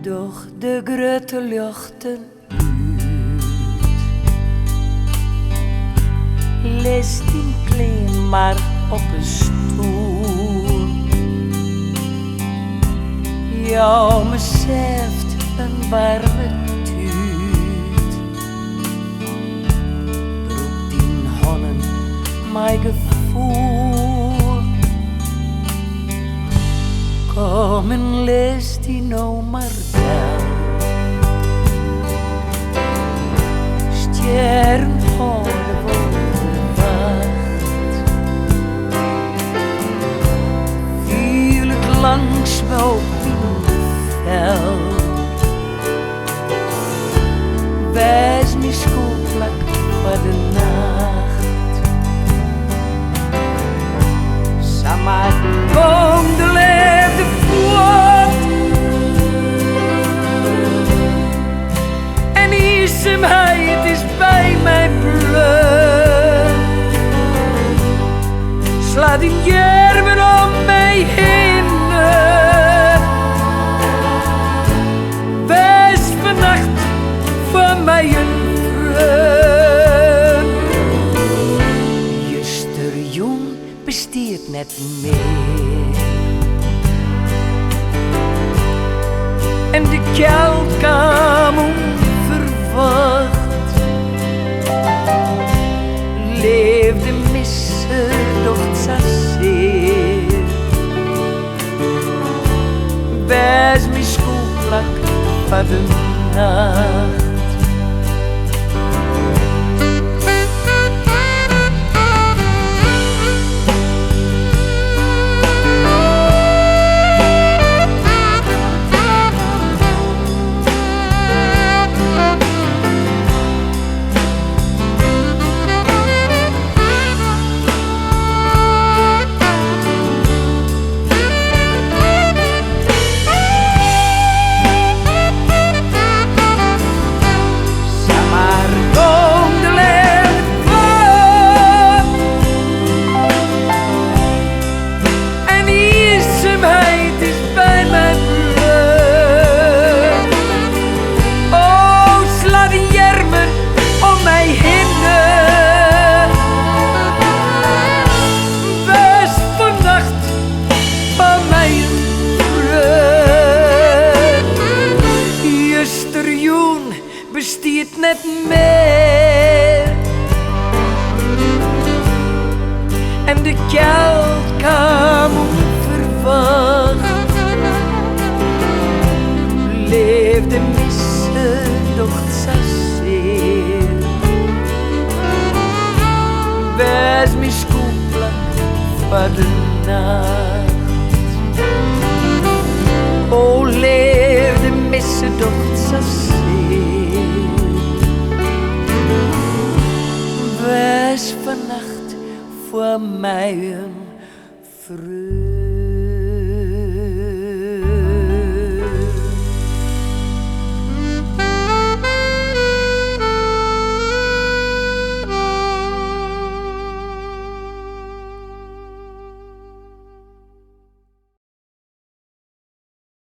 Doch de grote luchten leest in klein maar op een stoel. Jou beseft een warme tuut. Roept in honnen mijn gevoel. Kom en lees die nou maar wel. Sterren houden worden wacht. Viel het langs me op in veld. Wijs me schoolplak voor de nacht. Samar kom de leefde voort. En eenzaamheid is bij mij bloed. Slaat in jermen om mij heen. Wees vannacht voor mij een vriend. Juster jong besteert net meer. En de geld kwam onverwacht. Leefde missen doch zeer. Wees me schoolplak van de nacht. Besteedt net meer. En de geld kwam onverwacht. Leefde missen doch zeer. Wees me schoolplak voor de nacht. O leefde missen doch zeer. Wees vannacht voor mij een vreugde.